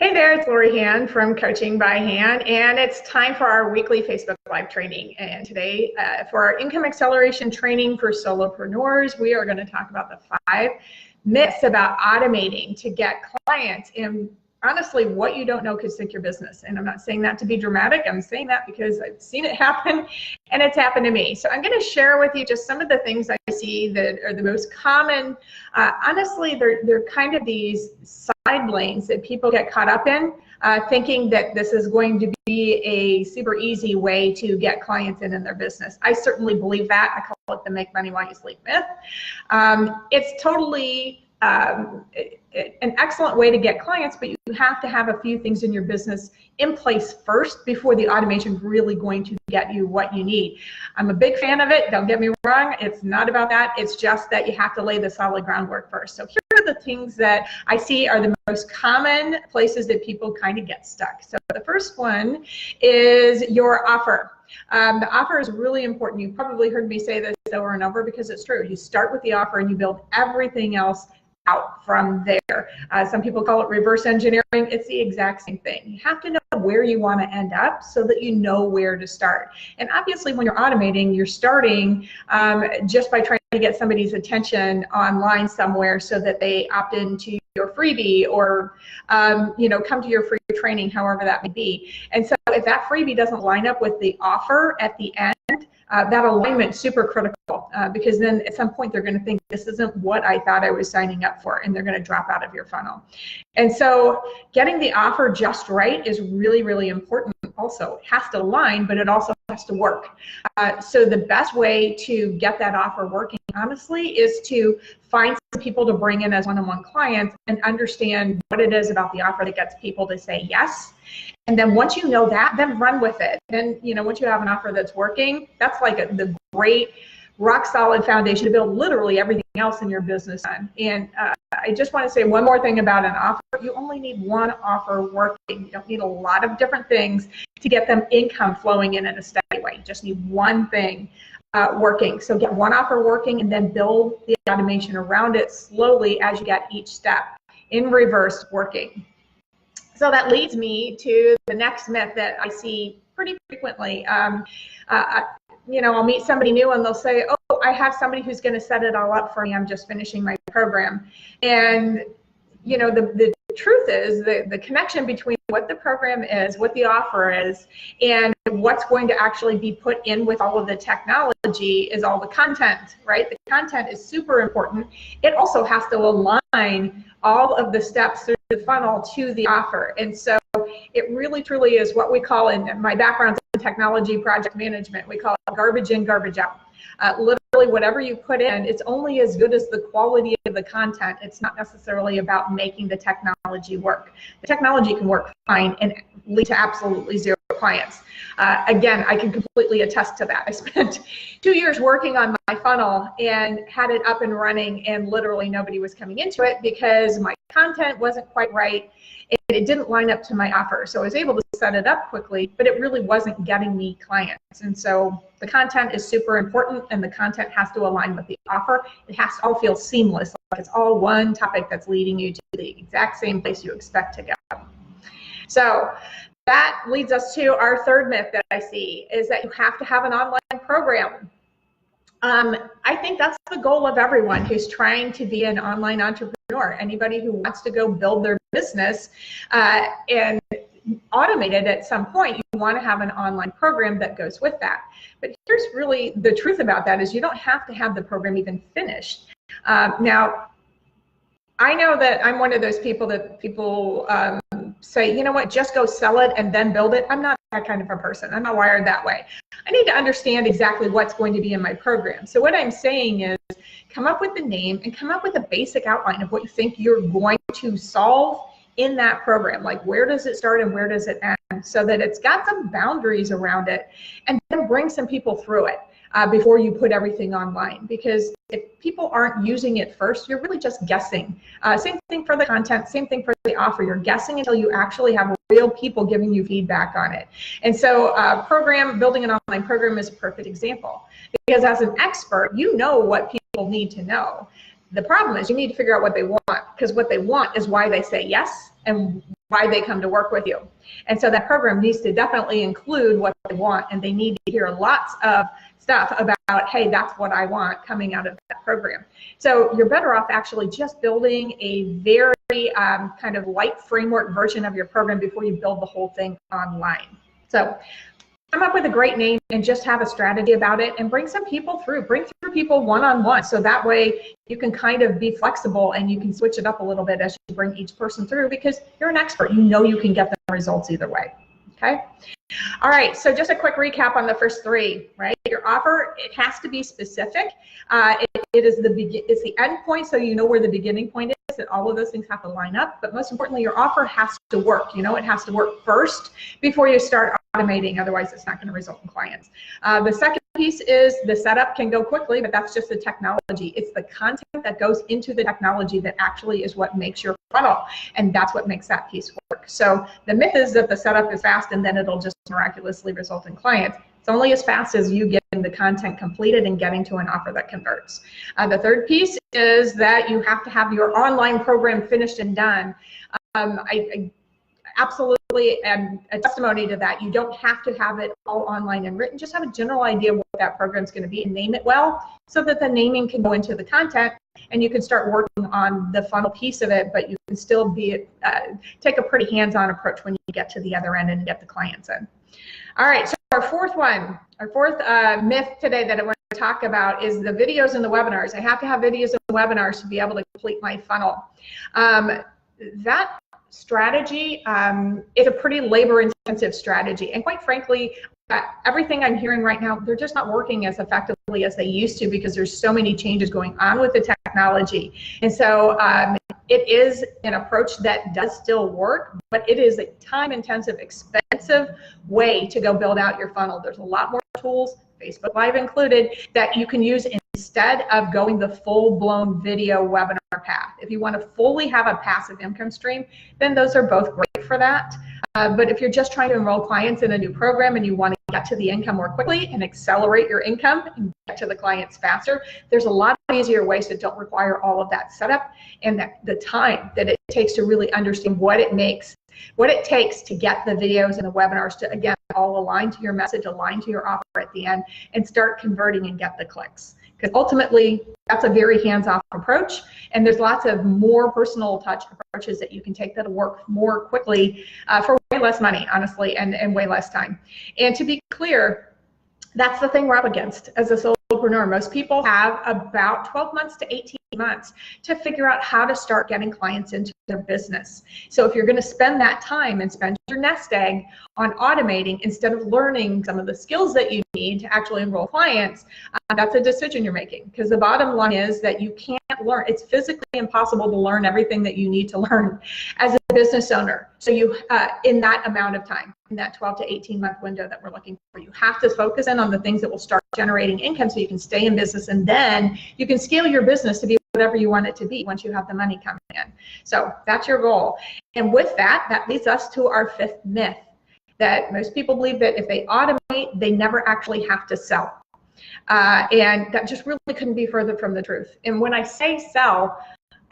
Hey there, it's Lori Hand from Coaching by Hand, and it's time for our weekly Facebook Live training. And today, for our income acceleration training for solopreneurs, we are going to talk about the 5 myths about automating to get clients. And honestly, what you don't know could sink your business. And I'm not saying that to be dramatic. I'm saying that because I've seen it happen, and it's happened to me. So I'm going to share with you just some of the things I see that are the most common. Honestly, they're kind of these side lanes that people get caught up in, thinking that this is going to be a super easy way to get clients in their business. I certainly believe that. I call it the make money while you sleep myth. It's totally an excellent way to get clients, but you have to have a few things in your business in place first before the automation is really going to get you what you need. I'm a big fan of it. Don't get me wrong. It's not about that. It's just that you have to lay the solid groundwork first. So here are the things that I see are the most common places that people kind of get stuck. So the first one is your offer. The offer is really important. You've probably heard me say this over and over because it's true. You start with the offer and you build everything else out from there. Some people call it reverse engineering. It's the exact same thing. You have to know where you want to end up so that you know where to start. And obviously when you're automating, you're starting just by trying to get somebody's attention online somewhere so that they opt into your freebie or come to your free training, however that may be. And so if that freebie doesn't line up with the offer at the end, that alignment is super critical because then at some point they're going to think this isn't what I thought I was signing up for, and they're going to drop out of your funnel. And so getting the offer just right is really, really important. Also, it has to align, but it also has to work. So the best way to get that offer working, honestly, is to find some people to bring in as one-on-one clients and understand what it is about the offer that gets people to say yes. And then once you know that, then run with it. Then, once you have an offer that's working, that's like the great rock solid foundation to build literally everything else in your business on. And I just want to say one more thing about an offer. You only need one offer working. You don't need a lot of different things to get them income flowing in a steady way. You just need one thing working. So get one offer working and then build the automation around it slowly as you get each step in reverse working. So that leads me to the next myth that I see pretty frequently. I'll meet somebody new and they'll say, oh, I have somebody who's going to set it all up for me. I'm just finishing my program. And, the truth is the connection between what the program is, what the offer is, and what's going to actually be put in with all of the technology is all the content, right? The content is super important. It also has to align all of the steps through the funnel to the offer. And so it really truly is what we call, in my background in technology project management, we call it garbage in, garbage out. Literally whatever you put in, it's only as good as the quality of the content. It's not necessarily about making the technology work. The technology can work fine and lead to absolutely zero clients. Again, I can completely attest to that. I spent 2 years working on my funnel and had it up and running, and literally nobody was coming into it because my content wasn't quite right and it didn't line up to my offer. So I was able to set it up quickly, but it really wasn't getting me clients. And so the content is super important, and the content has to align with the offer. It has to all feel seamless, like it's all one topic that's leading you to the exact same place you expect to go. So that leads us to our third myth that I see, is that you have to have an online program. I think that's the goal of everyone who's trying to be an online entrepreneur. Anybody who wants to go build their business and automate it at some point, you want to have an online program that goes with that. But here's really the truth about that is you don't have to have the program even finished. Now, I know that I'm one of those people that people say, you know what, just go sell it and then build it. I'm not that kind of a person. I'm not wired that way. I need to understand exactly what's going to be in my program. So what I'm saying is come up with the name and come up with a basic outline of what you think you're going to solve in that program. Like, where does it start and where does it end, so that it's got some boundaries around it, and then bring some people through it before you put everything online. Because if people aren't using it first, you're really just guessing. Same thing for the content, same thing for the offer. You're guessing until you actually have real people giving you feedback on it. And so building an online program is a perfect example, because as an expert, you know what people need to know. The problem is you need to figure out what they want, because what they want is why they say yes, and why they come to work with you. And so that program needs to definitely include what they want, and they need to hear lots of stuff about, hey, that's what I want coming out of that program. So you're better off actually just building a very kind of light framework version of your program before you build the whole thing online. So come up with a great name and just have a strategy about it, and bring some people through. Bring through people one-on-one, so that way you can kind of be flexible and you can switch it up a little bit as you bring each person through, because you're an expert. You know you can get the results either way. Okay. All right, so just a quick recap on the first three, right? Your offer, it has to be specific. It's the end point, so you know where the beginning point is, and all of those things have to line up. But most importantly, your offer has to work. You know, it has to work first before you start automating. Otherwise, it's not going to result in clients. The second piece is the setup can go quickly, but that's just the technology. It's the content that goes into the technology that actually is what makes your funnel, and that's what makes that piece work. So the myth is that the setup is fast and then it'll just miraculously result in clients. It's only as fast as you getting the content completed and getting to an offer that converts. The third piece is that you have to have your online program finished and done. I absolutely am a testimony to that. You don't have to have it all online and written. Just have a general idea what that program is going to be and name it well, so that the naming can go into the content and you can start working on the funnel piece of it, but you can still be take a pretty hands-on approach when you get to the other end and get the clients in. All right, so our fourth myth today that I want to talk about is the videos and the webinars. I have to have videos and webinars to be able to complete my funnel. That strategy is a pretty labor-intensive strategy, and quite frankly, everything I'm hearing right now, they're just not working as effectively as they used to, because there's so many changes going on with the technology. And so it is an approach that does still work, but it is a time-intensive, expensive way to go build out your funnel. There's a lot more tools, Facebook Live included, that you can use instead of going the full-blown video webinar path. If you want to fully have a passive income stream, then those are both great for that. But if you're just trying to enroll clients in a new program and you want to get to the income more quickly and accelerate your income and get to the clients faster, there's a lot of easier ways that don't require all of that setup and the time that it takes to really understand what it takes to get the videos and the webinars to, again, all align to your message, align to your offer at the end, and start converting and get the clicks. Because ultimately, that's a very hands-off approach, and there's lots of more personal touch approaches that you can take that'll work more quickly for way less money, honestly, and way less time. And to be clear, that's the thing we're up against as a solopreneur. Most people have about 12 months to 18 months to figure out how to start getting clients into their business. So if you're going to spend that time and spend your nest egg on automating instead of learning some of the skills that you need to actually enroll clients, that's a decision you're making, because the bottom line is that you can't learn. It's physically impossible to learn everything that you need to learn as a business owner. So you, in that amount of time, in that 12 to 18 month window that we're looking for, you have to focus in on the things that will start generating income so you can stay in business, and then you can scale your business to be whatever you want it to be once you have the money coming in. So that's your goal. And with that, that leads us to our fifth myth, that most people believe that if they automate, they never actually have to sell. And that just really couldn't be further from the truth. And when I say sell,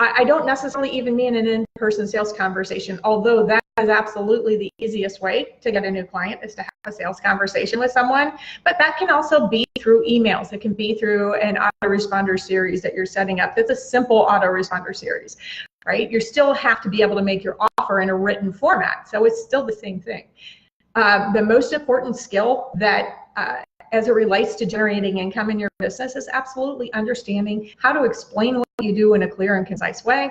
I don't necessarily even mean an in-person sales conversation, although that is absolutely the easiest way to get a new client, is to have a sales conversation with someone. But that can also be through emails. It can be through an autoresponder series that you're setting up. It's a simple autoresponder series, right? You still have to be able to make your offer in a written format, so it's still the same thing. The most important skill that as it relates to generating income in your business is absolutely understanding how to explain what you do in a clear and concise way,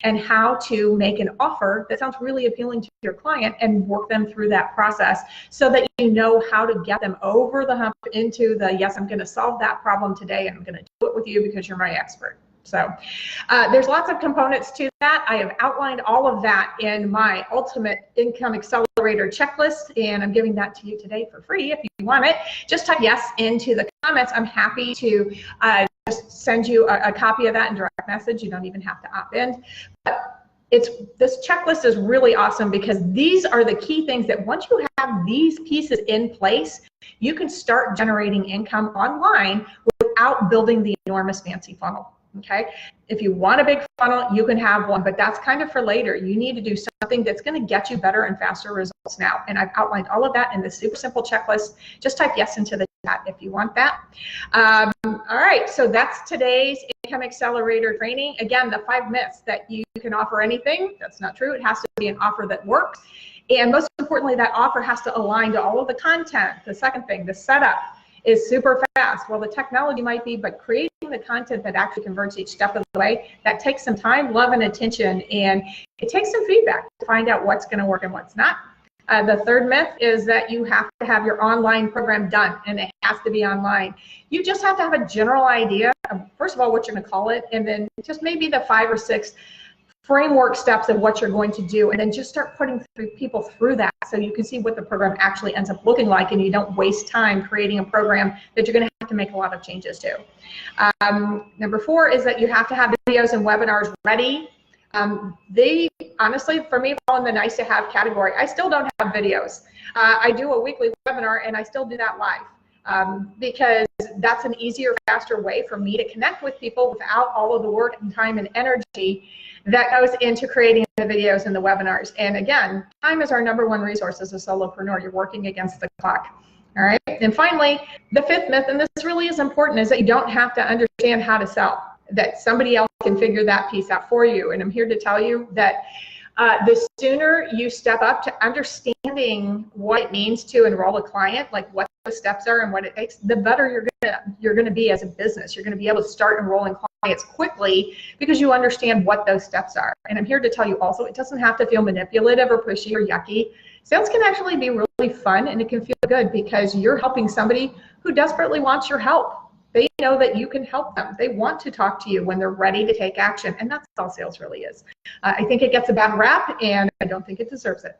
and how to make an offer that sounds really appealing to your client and work them through that process so that you know how to get them over the hump into the, yes, I'm going to solve that problem today and I'm going to do it with you because you're my expert. So there's lots of components to that. I have outlined all of that in my Ultimate Income Accelerator checklist, and I'm giving that to you today for free if you want it. Just type yes into the comments. I'm happy to just send you a copy of that in direct message. You don't even have to opt in. But this checklist is really awesome, because these are the key things that once you have these pieces in place, you can start generating income online without building the enormous fancy funnel. Okay, if you want a big funnel, you can have one, but that's kind of for later. You need to do something that's going to get you better and faster results now. And I've outlined all of that in this super simple checklist. Just type yes into the chat if you want that. All right, so that's today's Income Accelerator training. Again, the 5 myths that you can offer anything. That's not true. It has to be an offer that works. And most importantly, that offer has to align to all of the content. The second thing, the setup is super fast. Well, the technology might be, but creating the content that actually converts each step of the way, that takes some time, love, and attention, and it takes some feedback to find out what's going to work and what's not. The third myth is that you have to have your online program done, and it has to be online. You just have to have a general idea of, first of all, what you're going to call it, and then just maybe the 5 or 6 framework steps of what you're going to do, and then just start putting people through that so you can see what the program actually ends up looking like, and you don't waste time creating a program that you're going to have to make a lot of changes to. Number 4 is that you have to have videos and webinars ready. They honestly, for me, fall in the nice to have category. I still don't have videos. I do a weekly webinar, and I still do that live because that's an easier, faster way for me to connect with people without all of the work and time and energy that goes into creating the videos and the webinars. And again, time is our #1 resource as a solopreneur. You're working against the clock. All right. And finally, the 5th myth, and this really is important, is that you don't have to understand how to sell, that somebody else can figure that piece out for you. And I'm here to tell you that the sooner you step up to understanding what it means to enroll a client, like what the steps are and what it takes, the better you're gonna be as a business. You're gonna be able to start enrolling clients quickly because you understand what those steps are. And I'm here to tell you also, it doesn't have to feel manipulative or pushy or yucky. Sales can actually be really fun, and it can feel good because you're helping somebody who desperately wants your help. They know that you can help them. They want to talk to you when they're ready to take action, and that's all sales really is. I think it gets a bad rap, and I don't think it deserves it.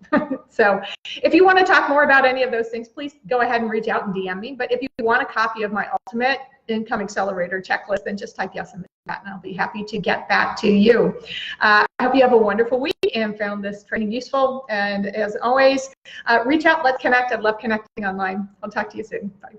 So if you want to talk more about any of those things, please go ahead and reach out and DM me. But if you want a copy of my ultimate Income Accelerator checklist, then just type yes in the chat, and I'll be happy to get that to you. I hope you have a wonderful week and found this training useful. And as always, reach out, let's connect. I love connecting online. I'll talk to you soon. Bye.